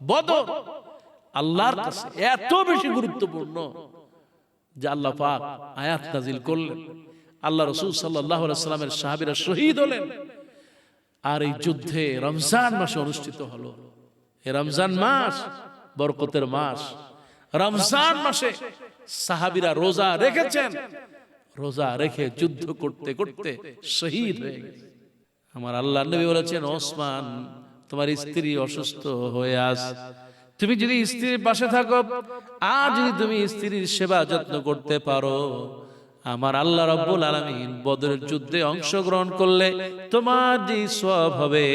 বদর আল্লাহর কাছে এত বেশি গুরুত্বপূর্ণ যে আল্লাহ পাক আয়াত নাজিল করলেন, আল্লাহ রাসূল সাল্লাল্লাহু আলাইহি ওয়াসাল্লামের সাহাবীরা শহীদ হলেন। আর এই যুদ্ধে রমজান মাসে অনুষ্ঠিত হলো। এই রমজান মাস বরকতের মাস। রমজান মাসে সাহাবীরা রোজা রেখেছেন, রোজা রেখে যুদ্ধ করতে করতে শহীদ হয়ে গেছে। আমার আল্লাহর নবী বলেছেন, ওসমান তোমার স্ত্রী অসুস্থ হয়ে আছে, তুমি যদি স্ত্রীর পাশে থাকো আর যদি তুমি স্ত্রীর সেবা যত্ন করতে পারো, আমার আল্লাহ রাব্বুল আলামিন বদরের যুদ্ধে অংশগ্রহণ করলে তোমার যে সওয়াব হবে,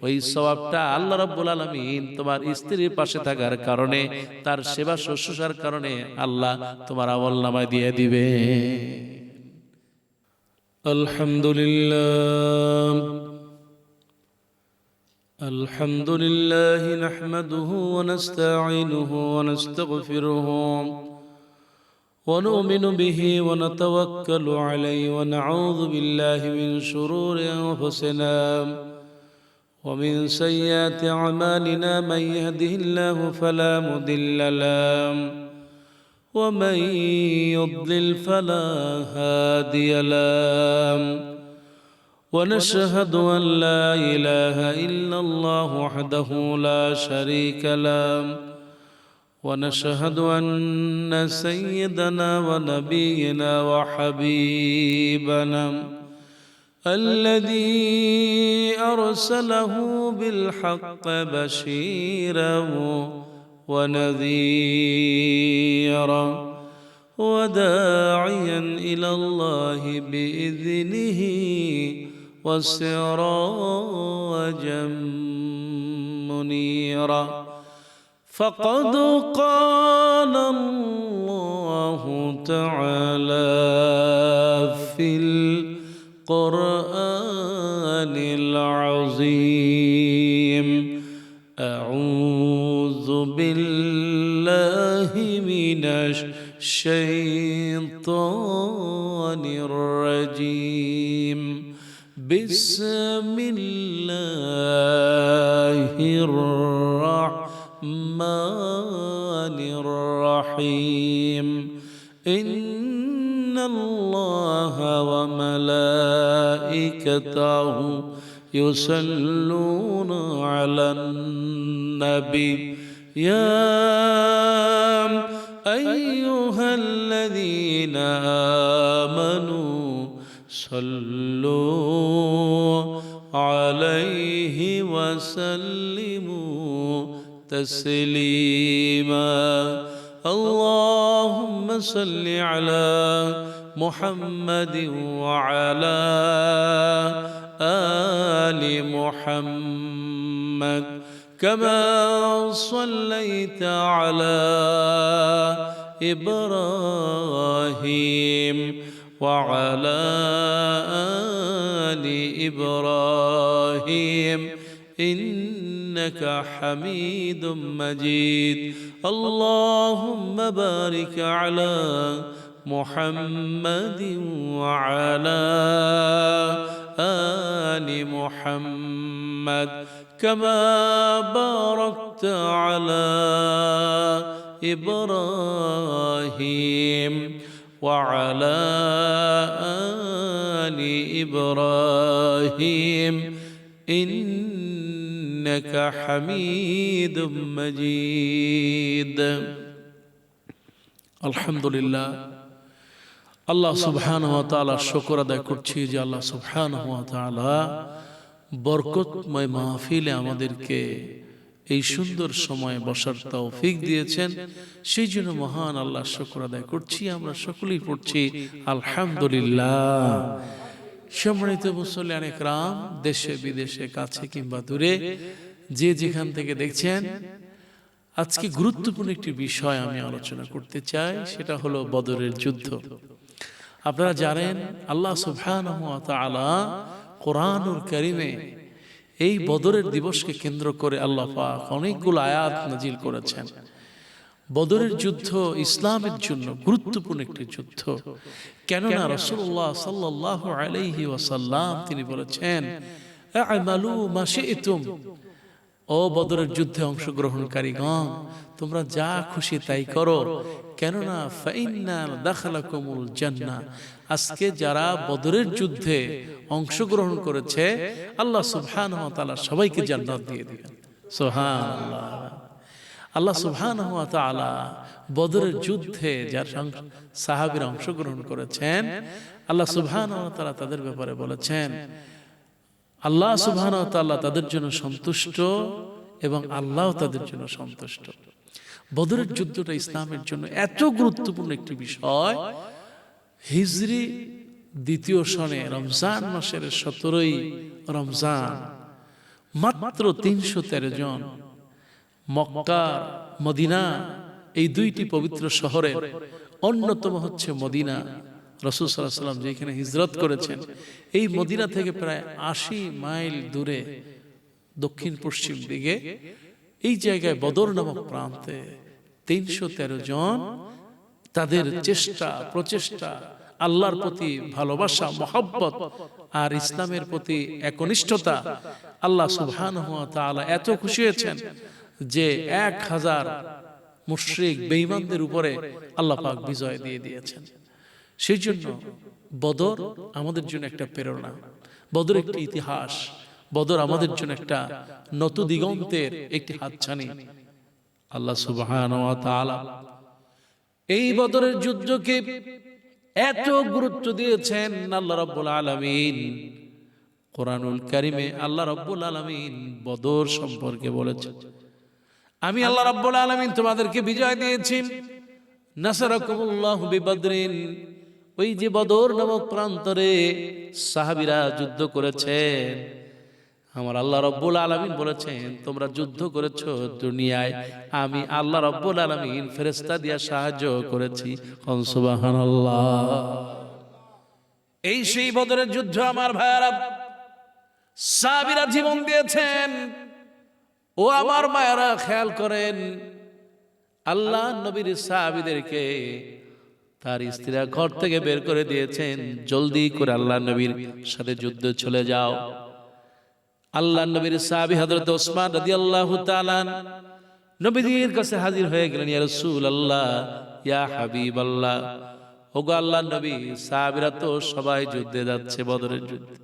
ওই সওয়াবটা আল্লাহ রাব্বুল আলামিন তোমার স্ত্রীর পাশে থাকার কারণে, তার সেবা শুশ্রূষার কারণে আল্লাহ তোমার আমলনামায় দিয়ে দিবে। আলহামদুলিল্লাহ আলহামদুলিল্লাহ নাহমাদুহু ওয়া নাস্তাঈনুহু ওয়া নাস্তাগফিরুহু ونؤمن به ونتوكل عليه ونعوذ بالله من شرور أنفسنا ومن سيئات أعمالنا، من يهده الله فلا مضل له ومن يضلل فلا هادي له، ونشهد أن لا إله إلا الله وحده لا شريك له، ونشهد أن سيدنا ونبينا وحبيبنا الذي أرسله بالحق بشيرا ونذيرا وداعيا إلى الله بإذنه وسراجا منيرا، فقد قال الله تعالى في القرآن العظيم: أعوذ بالله من الشيطان الرجيم، بسم الله الرحمن الرحيم. إن الله وملائكته يصلون على النبي، يا أيها الذين آمنوا صلوا عليه وسلموا تسليما. اللهم صل على محمد وعلى آل محمد كما صليت على إبراهيم وعلى آل إبراهيم إنك حميد مجيد. اللهم بارك على محمد وعلى آل محمد كما باركت على إبراهيم وعلى آل إبراهيم إنك حميد مجيد. الحمد لله আল্লাহ সুবহানাহু ওয়া তাআলা শুকর আদায় করছি যে আল্লাহ সুবহানাহু ওয়া তাআলা বরকতময় মাহফিলে আমাদেরকে এই সুন্দর সময়ে বসার তৌফিক দিয়েছেন। সেই জন্য মহান আল্লাহ শুকর আদায় করছি। আমরা সকলেই পড়ছি আলহামদুলিল্লাহ। সম্মানিত মুসল্লিয়ান ইকরাম, দেশে বিদেশে কাছে কিংবা দূরে যে যেখান থেকে দেখছেন, আজকে গুরুত্বপূর্ণ একটি বিষয় আমি আলোচনা করতে চাই, সেটা হলো বদরের যুদ্ধ। আপনারা জানেন আল্লাহ সুবহানাহু ওয়া তাআলা কোরআনুল কারীমে এই বদরের দিবসকে কেন্দ্র করে আল্লাহ পাক অনেকগুলো আয়াত নাজিল করেছেন। বদরের যুদ্ধ ইসলামের জন্য গুরুত্বপূর্ণ একটি যুদ্ধ, কেননা রাসূলুল্লাহ সাল্লাল্লাহু আলাইহি ওয়াসাল্লাম তিনি বলেছেন, আ'মালু মা শি'তুম, ও বদরের যুদ্ধে অংশগ্রহণকারীগণ, তোমরা যা খুশি তাই করো, কেননা ফাইন্না দাখালাকুমুল জান্নাহ, আজকে যারা বদরের যুদ্ধে অংশগ্রহণ করেছে আল্লাহ সুবহানাহু ওয়া তাআলা সবাইকে জান্নাত দিয়ে দিবেন। সুবহানাল্লাহ। আল্লাহ সুবহানাহু ওয়া তাআলা বদরের যুদ্ধে যারা সাহাবীরা অংশগ্রহণ করেছেন, আল্লাহ সুবহানাহু ওয়া তাআলা তাদের ব্যাপারে বলেছেন, আল্লাহ সুবহানাহু ওয়া তাআলা তাদের জন্য সন্তুষ্ট এবং আল্লাহ তাদের জন্য সন্তুষ্ট। বদরের যুদ্ধটা ইসলামের জন্য এত গুরুত্বপূর্ণ একটি বিষয়। হিজরি দ্বিতীয় সনে রমজান মাসের 17ই রমজান মাত্র 313 জন মক্কা মদিনা এই দুইটি পবিত্র শহরের অন্যতম হচ্ছে মদিনা। রাসূল সাল্লাল্লাহু আলাইহি ওয়াসাল্লাম যেখানে হিজরত করেছেন, এই মদিনা থেকে প্রায় 80 মাইল দূরে দক্ষিণ পশ্চিম দিকে এই জায়গায় বদর নামক প্রান্তে 313 জন তাদের চেষ্টা প্রচেষ্টা, আল্লাহর প্রতি ভালোবাসা মহব্বত আর ইসলামের প্রতি একনিষ্ঠতা, আল্লাহ সুবহানাহু ওয়া তাআলা এত খুশি হয়েছেন যে 1000 মুশরিক বেঈমানদের উপরে আল্লাহ পাক বিজয় দিয়ে দিয়েছেন। সেই জন্য বদর আমাদের জন্য একটা প্রেরণা, বদর একটি ইতিহাস, বদর আমাদের জন্য একটা নতুন দিগন্তের একটি হাতছানি। আল্লাহ সুবহানাহু ওয়া তাআলা এই বদরের যুদ্ধকে এত গুরুত্ব দিয়েছেন। আল্লাহ রাব্বুল আলামিন কোরআনুল কারীমে আল্লাহ রাব্বুল আলামিন বদর সম্পর্কে বলেছেন, আমি আল্লাহ রাব্বুল আলামিন তোমাদেরকে বিজয় দিয়েছি। নাসারাকুমুল্লাহু বিবদরিন, ওই যে বদর নামক প্রান্তরে সাহাবীরা যুদ্ধ করেছেন, আমার আল্লাহ রাব্বুল আলামিন বলেছেন তোমরা যুদ্ধ করেছো দুনিয়ায়, আমি আল্লাহ রাব্বুল আলামিন ফেরেশতা দিয়ে সাহায্য করেছি। সুবহানাল্লাহ। এই সেই বদরের যুদ্ধ আমার ভাইরা, সাহাবীরা জীবন দিয়েছেন। ও আমার মায়েরা খেয়াল করেন, আল্লাহ নবীর সাহাবীদেরকে তার স্ত্রীরা ঘর থেকে বের করে দিয়েছেন, জলদি করে আল্লাহ নবীর সাথে যুদ্ধে চলে যাও। আল্লাহ নবীর সাহাবী হযরত ওসমান রাদিয়াল্লাহু তাআলা নবীজির কাছে হাজির হয়ে গেলেন, ইয়া রাসূলুল্লাহ, ইয়া হাবিবাল্লাহ, ওগো আল্লাহর নবী, সাহাবীরা তো সবাই যুদ্ধে যাচ্ছে, বদরের যুদ্ধে।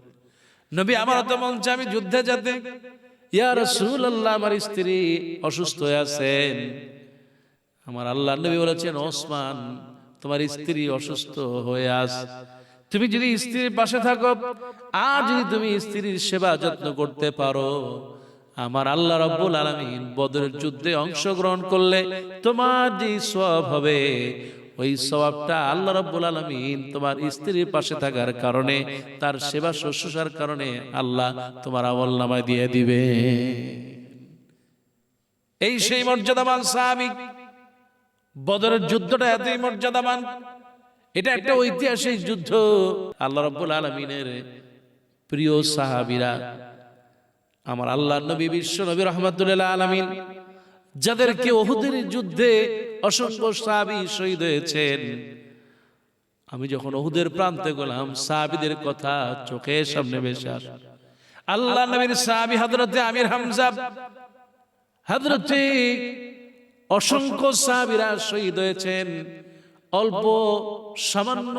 নবী, আমার তো মন চায় আমি যুদ্ধে যেতে। ইয়া রাসূলুল্লাহ, আমার স্ত্রী অসুস্থ হয়ে আছেন। আমার আল্লাহর নবী বলেছেন, ওসমান, তোমার স্ত্রী অসুস্থ হয়ে আছে, তুমি যদি স্ত্রীর পাশে থাকো আর যদি তুমি স্ত্রীর সেবা যত্ন করতে পারো, আমার আল্লাহ রাব্বুল আলামিন বদরের যুদ্ধে অংশগ্রহণ করলে তোমার যে সওয়াব হবে, ওই সওয়াবটা আল্লাহ রাব্বুল আলামিন তোমার স্ত্রীর পাশে থাকার কারণে, তার সেবা শুশ্রূষার কারণে আল্লাহ তোমার আমলনামায় দিয়ে দিবে। এই সেই মর্যাদাবান সাহাবী। বদরের যুদ্ধটা এতই মর্যাদাবান, এটা একটা ঐতিহাসিক যুদ্ধ। আল্লাহ রাব্বুল আলামিনের প্রিয় সাহাবীরা, আমার আল্লাহর নবী বিশ্ব নবী রাহমাতুল লিল আলামিন, যাদেরকে উহুদের যুদ্ধে অসংখ্য সাহাবী শহীদ হয়েছেন। আমি যখন উহুদের প্রান্তে গেলাম, সাহাবীদের কথা চোখের সামনে ভেসে আসে। আল্লাহর নবীর সাহাবী হযরতে আমির হামজা, হযরতে অসংখ্য সাহাবীরা শহীদ হয়েছেন। অল্প সামান্য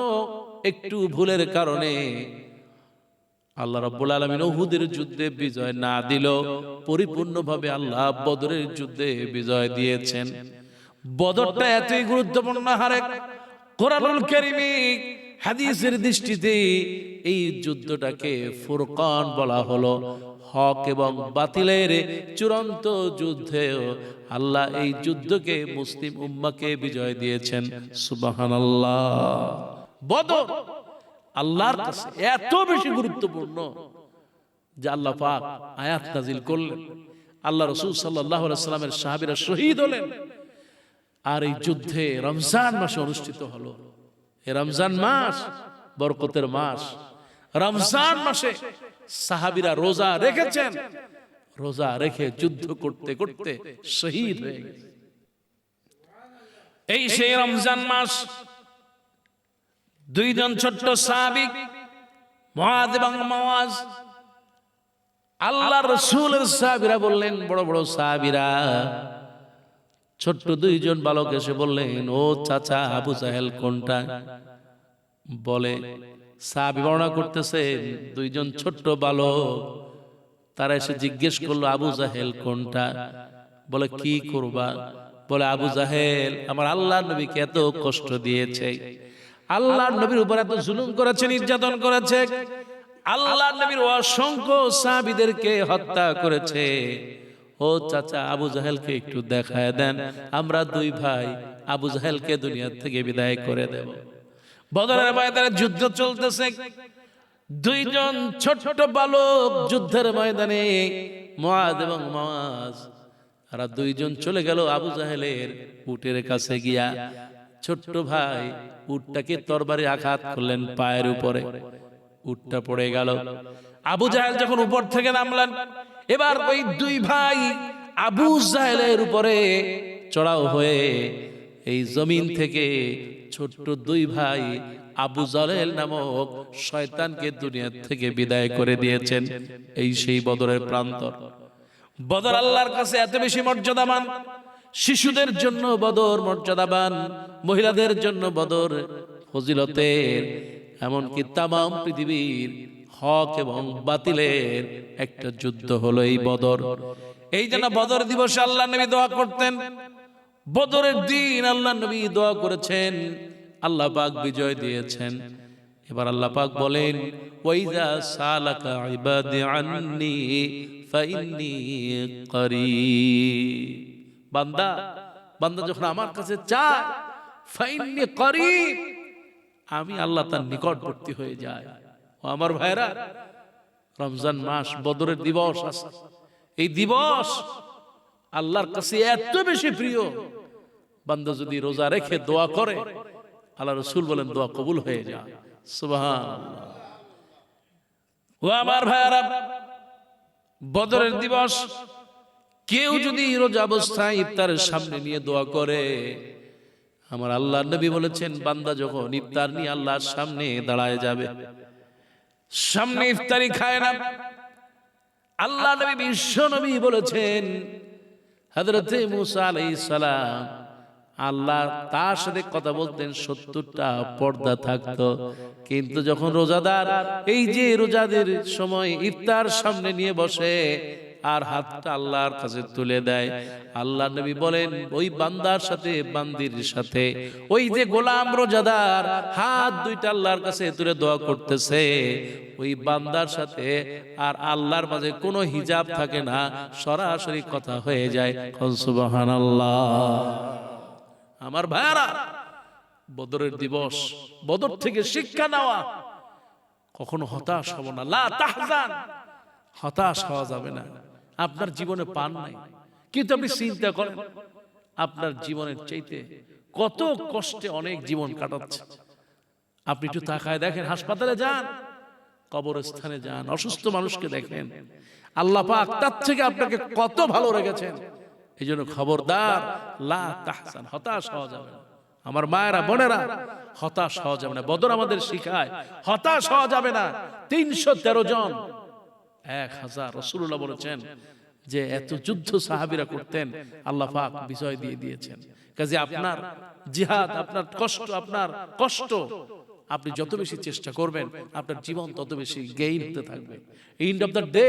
একটু ভুলের কারণে আল্লাহ রাব্বুল আলামিন উহুদের যুদ্ধে বিজয় না দিল, পরিপূর্ণভাবে আল্লাহ বদরের যুদ্ধে বিজয় দিয়েছেন। বদরটা এতই গুরুত্বপূর্ণ হারে কোরআনুল কারীমে হাদিসের দৃষ্টিতে এই যুদ্ধটাকে ফুরকান বলা হলো। হক এবং বাতিলের চূড়ান্ত যুদ্ধে আল্লাহ এই যুদ্ধকে মুসলিম উম্মাহকে বিজয় দিয়েছেন। সুবহানাল্লাহ। বদর আল্লাহর কাছে এত বেশি গুরুত্বপূর্ণ যে আল্লাহ পাক আয়াত নাযিল করলেন। আল্লাহ রাসূল সাল্লাল্লাহু আলাইহি ওয়াসাল্লামের সাহাবীরা শহীদ হলেন। আর এই যুদ্ধে রমজান মাসে অনুষ্ঠিত হলো। এই রমজান মাস বরকতের মাস। রমজান মাসে সাহাবীরা রোজা রেখেছেন, রোজা রেখে যুদ্ধ করতে করতে শহীদ হয়ে গেছে। এই সেই রমজান মাস, দুইজন ছোট্ট সাহাবী মুআয এবং মুআয, আল্লাহ রাসূলের সাহাবীরা বললেন, বড় বড় সাহাবীরা, ছোট্ট দুইজন বালক এসে বললেন, ও চাচা, আবু জাহেল কোনটা? বলে সাহাবী বর্ণনা করতেছে, দুইজন ছোট্ট বালক তারা এসে জিজ্ঞেস করলো, আবু জাহেল কোনটা? বলে কি করবা? বলে আবু জাহেল আমার আল্লাহর নবীকে এত কষ্ট দিয়েছে, আল্লাহর নবীর উপর এত জুলুম করেছে, নির্যাতন করেছে, আল্লাহর নবীর অসংখ্য সাহাবীদেরকে হত্যা করেছে। ও চাচা, আবু জাহেলকে একটু দেখায় দেন, আমরা দুই ভাই আবু জাহেলকে দুনিয়া থেকে বিদায় করে দেব। বদরের ময়দানে যুদ্ধ চলতেছে, দুইজন ছোট্ট বালক যুদ্ধের ময়দানে, মুআদ এবং মুআজ, আর দুইজন চলে গেল আবু জাহেলের উটের কাছে গিয়া। ছোট্ট ভাই উটটাকে তরবারি আঘাত করলেন পায়ের উপরে, উটটা পড়ে গেল। আবু জাহেল যখন উপর থেকে নামলেন, এবার ওই দুই ভাই আবু জাহেলের উপরে চড়াও হয়ে এই জমিন থেকে ছোট্ট দুই ভাই আবু জাহেল নামক শয়তানকে দুনিয়া থেকে বিদায় করে দিয়েছেন। এই সেই বদরের প্রান্তর। বদর আল্লাহর কাছে এত বেশি মর্যাদাবান, শিশুদের জন্য বদর মর্যাদাবান, মহিলাদের জন্য বদর ফজিলতের, এমনকি তামাম পৃথিবীর হক এবং বাতিলের একটা যুদ্ধ হলো এই বদর। এই জন্য বদর দিবসে আল্লাহ নবী দোয়া করতেন। বদরের দিন আল্লাহ নবী দোয়া করেছেন, আল্লাহ পাক বিজয় দিয়েছেন। এবার আল্লাহ পাক বলেন, ওয়াইজা সালাকা ইবাদি আন্নি ফাইন্নী করিব। বান্দা বান্দা যখন আমার কাছে চায়, ফাইন্নী করিব, আমি আল্লাহ তার নিকটবর্তী হয়ে যায়। ও আমার ভাইরা, রমজান মাস, বদরের দিবস আছে। এই দিবস আল্লাহর কাছে এত বেশি প্রিয়, বান্দা যদি রোজা রেখে দোয়া করে, আল্লাহ রাসূল বলেন দোয়া কবুল হয়ে যায়। সুবহানাল্লাহ। ও আমার ভাইরা, বদরের দিবস কেউ যদি রোজা অবস্থায় ইফতারের সামনে নিয়ে দোয়া করে, আমার আল্লাহর নবী বলেছেন, বান্দা যখন ইফতার নিয়ে আল্লাহর সামনে দাঁড়ায় যাবে, সামনে ইফতারি খায় না, আল্লাহ নবী বিশ্ব নবী বলেছেন, হযরতে মুসা আলাইহিস সালাম, আল্লাহ তার সাথে কথা বলতেন, 70টা পর্দা থাকতো। কিন্তু যখন রোজাদার এই যে রোজাদের সময় ইফতার সামনে নিয়ে বসে আর হাতটা আল্লাহর কাছে তুলে দেয়, আল্লাহ নবী বলেন, ওই বান্দার সাথে, বান্দির সাথে, ওই যে গোলাম রোজাদার হাত দুইটা আল্লাহর কাছে তুলে দোয়া করতেছে, ওই বান্দার সাথে আর আল্লাহর মাঝে কোনো হিজাব থাকে না, সরাসরি কথা হয়ে যায়। সুবহানাল্লাহ। আমার ভাইরা, বদরের দিবস, বদর থেকে শিক্ষা নেওয়া, কখনো হতাশ হব না। লা তাহজান, হতাশ হওয়া যাবে না। আপনার জীবনে পান নাই, কিন্তু আপনি চিন্তা করেন, আপনার জীবনের চাইতে কত কষ্টে অনেক জীবন কাটাচ্ছে। আপনি একটু তাকায় দেখেন, হাসপাতালে যান, কবরস্থানে যান, অসুস্থ মানুষকে দেখেন, আল্লাহ পাক তার থেকে আপনাকে কত ভালো রেখেছেন। এই জন্য খবরদার, লা তাহজান, হতাশ হওয়া যাবে না। আমার মায়েরা, বোনেরা, হতাশ হওয়া যাবে না। বদর আমাদের শিখায় হতাশ হওয়া যাবে না। 313 জন, 1000, রাসূলুল্লাহ বলেছেন যে এত যুদ্ধ সাহাবীরা করতেন, আল্লাহ পাক বিজয় দিয়ে দিয়েছেন। কাজে আপনার জিহাদ, আপনার কষ্ট আপনি যত বেশি চেষ্টা করবেন, আপনার জীবন তত বেশি গেইন হতে থাকবে। এন্ড অফ দ্য ডে,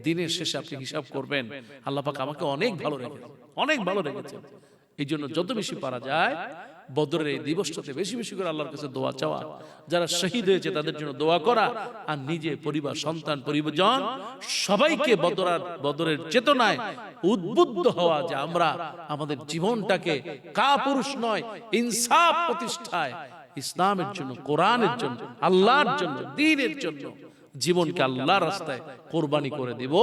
দিনের শেষে আপনি হিসাব করবেন, আল্লাহ পাক আমাকে অনেক ভালো রেখেছেন, অনেক ভালো রেখেছেন। এই জন্য যত বেশি পারা যায় বদরের এই দিবসটাতে বেশি বেশি করে আল্লাহর কাছে দোয়া চাওয়া, যারা শহীদ হয়েছে তাদের জন্য দোয়া করা, আর নিজে, পরিবার, সন্তান, পরিজন সবাইকে বদরের চেতনায় উদ্বুদ্ধ হওয়া, যে আমরা আমাদের জীবনটাকে কাপুরুষ নয়, ইনসাফ প্রতিষ্ঠায়, ইসলামের জন্য, কোরআনের জন্য, আল্লাহর জন্য, দ্বীনের জন্য জীবনকে আল্লাহর রাস্তায় কোরবানি করে দেব,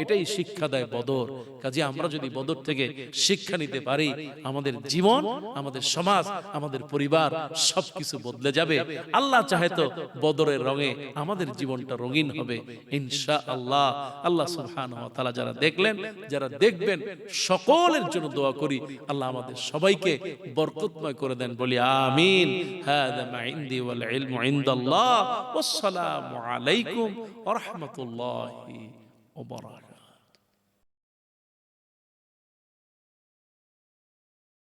এটাই শিক্ষা দেয় বদর। কাজে আমরা যদি বদর থেকে শিক্ষা নিতে পারি, আমাদের জীবন, আমাদের সমাজ, আমাদের পরিবার সবকিছু বদলে যাবে। আল্লাহ চাহে তো বদরের রঙে আমাদের জীবনটা রঙিন হবে ইনশাআল্লাহ। আল্লাহ সুবহানাহু ওয়া তাআলা যারা দেখলেন, যারা দেখবেন, সকলের জন্য দোয়া করি, আল্লাহ আমাদের সবাইকে বরকতময় করে দেন, বলি আমিন। হাযা মা ইনদি ওয়াল ইলমু ইনদাল্লাহ। ওয়াসসালামু আলাইকুম ওয়া রাহমাতুল্লাহি ওয়া বারাকাতুহু।